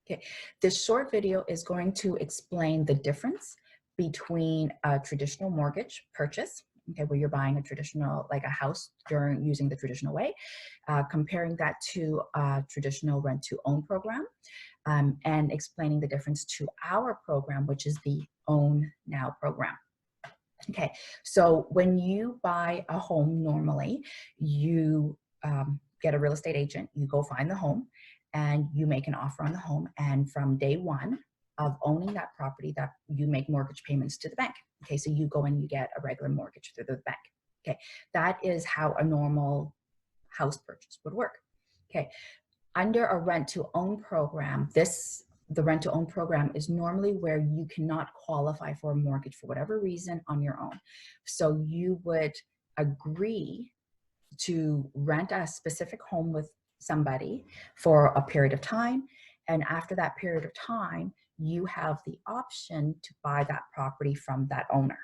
Okay, this short video is going to explain the difference between a traditional mortgage purchase, okay, where you're buying a traditional, like a house during using the traditional way, comparing that to a traditional rent-to-own program, and explaining the difference to our program, which is the Own Now program. Okay, so when you buy a home normally, you get a real estate agent, you go find the home, and you make an offer on the home. And from day one of owning that property, that you make mortgage payments to the bank. Okay, so you go and you get a regular mortgage through the bank. Okay, that is how a normal house purchase would work. Okay, under a rent-to-own program, the rent-to-own program is normally where you cannot qualify for a mortgage for whatever reason on your own. So you would agree to rent a specific home with somebody for a period of time. And after that period of time, you have the option to buy that property from that owner.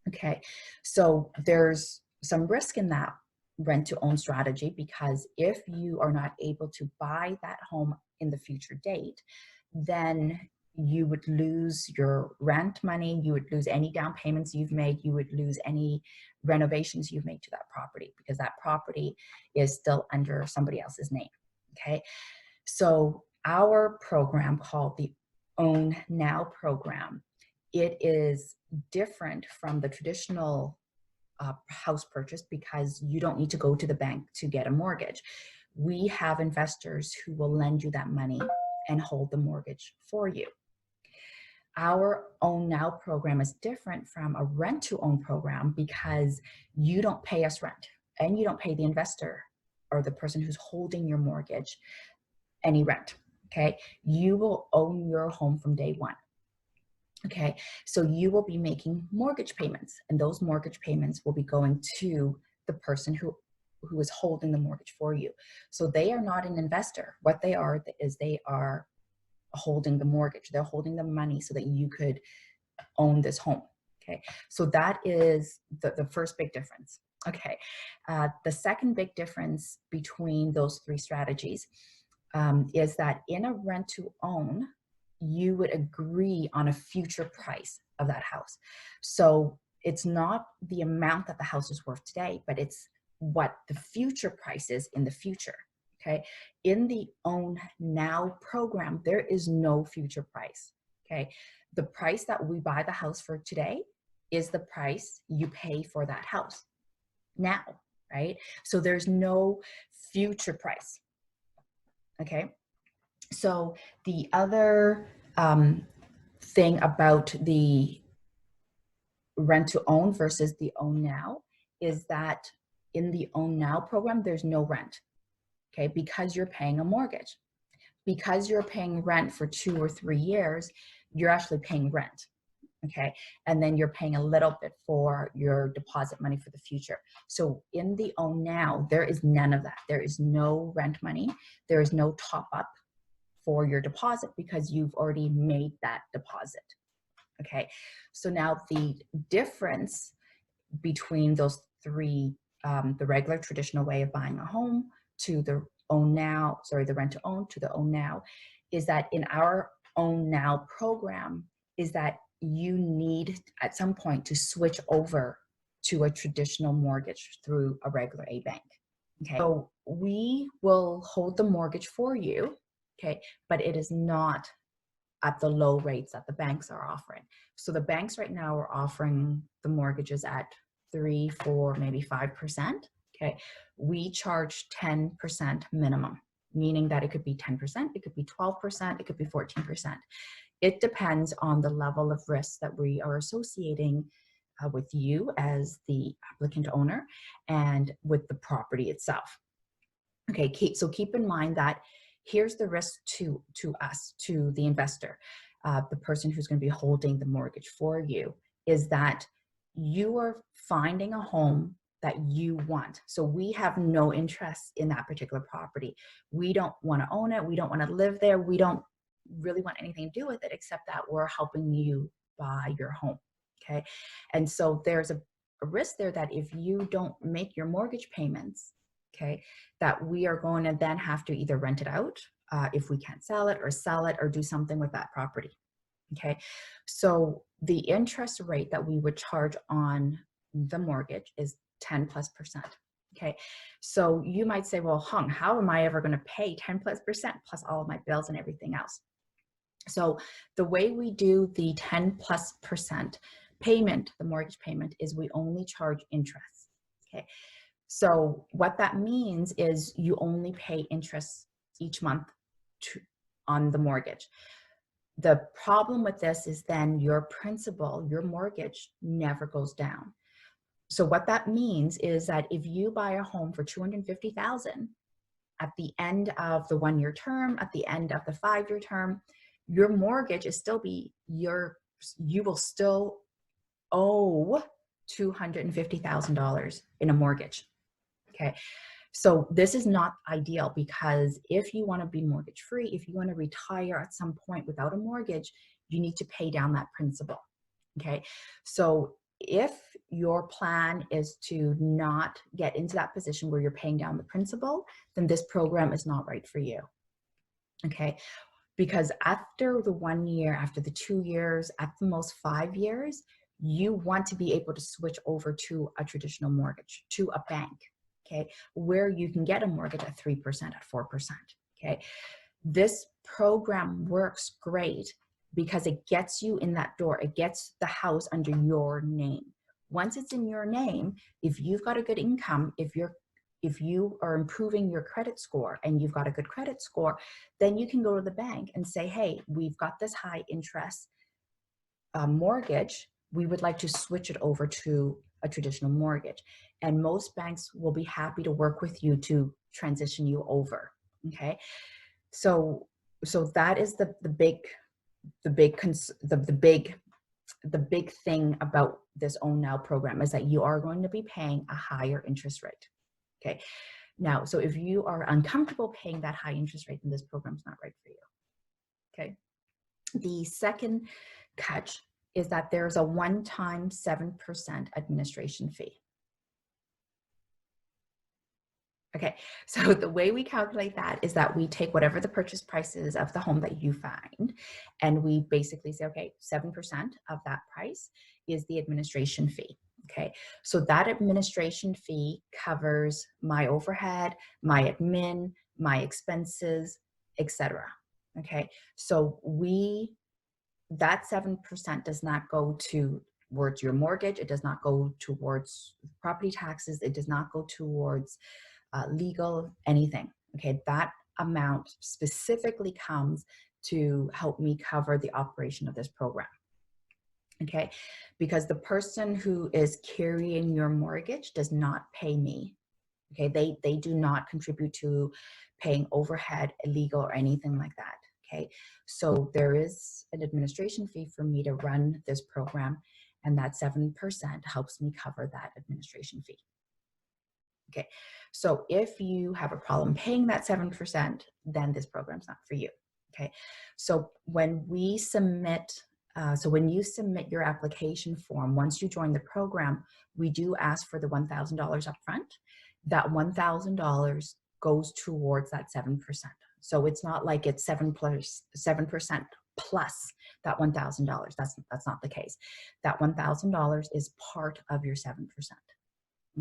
Okay, so there's some risk in that rent-to-own strategy, because if you are not able to buy that home in the future date, then you would lose your rent money, you would lose any down payments you've made, you would lose any renovations you've made to that property, because that property is still under somebody else's name. Okay, so our program, called the Own Now program, it is different from the traditional house purchase, because you don't need to go to the bank to get a mortgage. We have investors who will lend you that money and hold the mortgage for you. Our Own Now program is different from a rent-to-own program, because you don't pay us rent and you don't pay the investor or the person who's holding your mortgage any rent. Okay, you will own your home from day one. Okay, so you will be making mortgage payments, and those mortgage payments will be going to the person who is holding the mortgage for you. So they are not an investor. What they are is they are holding the mortgage. They're holding the money so that you could own this home. Okay, so that is the first big difference. Okay, the second big difference between those three strategies is that in a rent-to-own, you would agree on a future price of that house. So it's not the amount that the house is worth today, but it's what the future price is in the future. Okay, in the Own Now program, there is no future price. Okay, the price that we buy the house for today is the price you pay for that house now, right? So there's no future price. Okay, so the other thing about the rent-to-own versus the Own Now is that in the Own Now program, there's no rent. Okay, because you're paying a mortgage. Because you're paying rent for 2 or 3 years, you're actually paying rent. Okay, and then you're paying a little bit for your deposit money for the future. So in the Own Now, there is none of that. There is no rent money. There is no top up for your deposit, because you've already made that deposit. Okay, so now the difference between those three, the regular traditional way of buying a home to the Own Now, sorry, the rent-to-own to the Own Now, is that in our Own Now program is that you need at some point to switch over to a traditional mortgage through a regular bank. Okay, so we will hold the mortgage for you, okay, but it is not at the low rates that the banks are offering. So the banks right now are offering the mortgages at 3, 4, maybe 5%. Okay, we charge 10% minimum, meaning that it could be 10%, it could be 12%, it could be 14%. It depends on the level of risk that we are associating with you as the applicant owner and with the property itself. Okay, so keep in mind that here's the risk to us, to the investor, the person who's going to be holding the mortgage for you, is that you are finding a home that you want. So we have no interest in that particular property. We don't want to own it. We don't want to live there. We don't really want anything to do with it, except that we're helping you buy your home. Okay, and so there's a risk there that if you don't make your mortgage payments, okay, that we are going to then have to either rent it out if we can't sell it or do something with that property. Okay, so the interest rate that we would charge on the mortgage is 10+%. Okay, so you might say, well, Hung, how am I ever going to pay 10+% plus all of my bills and everything else? So the way we do the 10+% payment, the mortgage payment, is we only charge interest. Okay, so what that means is you only pay interest each month on the mortgage. The problem with this is then your principal, your mortgage never goes down. So what that means is that if you buy a home for $250,000 at the end of the 1-year term, at the end of the 5-year term, your mortgage is still you will still owe $250,000 in a mortgage. Okay. So this is not ideal, because if you want to be mortgage free, if you want to retire at some point without a mortgage, you need to pay down that principal. Okay. So if your plan is to not get into that position where you're paying down the principal, then this program is not right for you. Okay. Because after the 1 year, after the 2 years, at the most 5 years, you want to be able to switch over to a traditional mortgage, to a bank. Okay, where you can get a mortgage at 3%, at 4%. Okay, this program works great because it gets you in that door. It gets the house under your name. Once it's in your name, if you've got a good income, if you are improving your credit score and you've got a good credit score, then you can go to the bank and say, hey, we've got this high interest mortgage. We would like to switch it over to a traditional mortgage. And most banks will be happy to work with you to transition you over. Okay. So that is the big thing about this Own Now program, is that you are going to be paying a higher interest rate. Okay. Now, so if you are uncomfortable paying that high interest rate, then this program is not right for you. Okay. The second catch is that there's a one-time 7% administration fee. Okay, so the way we calculate that is that we take whatever the purchase price is of the home that you find, and we basically say, okay, 7% of that price is the administration fee. Okay, so that administration fee covers my overhead, my admin, my expenses, etc. Okay, so that 7% does not go towards your mortgage. It does not go towards property taxes. It does not go towards legal, anything. Okay, that amount specifically comes to help me cover the operation of this program. Okay, because the person who is carrying your mortgage does not pay me. Okay, they do not contribute to paying overhead, legal, or anything like that. Okay, so there is an administration fee for me to run this program, and that 7% helps me cover that administration fee. Okay, so if you have a problem paying that 7%, then this program's not for you. Okay, so when we submit, when you submit your application form, once you join the program, we do ask for the $1,000 upfront. That $1,000 goes towards that 7%. So it's not like it's 7% plus that $1,000. That's not the case. That $1,000 is part of your 7%.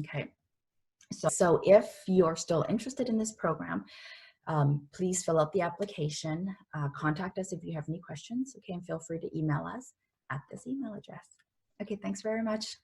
Okay. So if you're still interested in this program, please fill out the application. Contact us if you have any questions. Okay, and feel free to email us at this email address. Okay, thanks very much.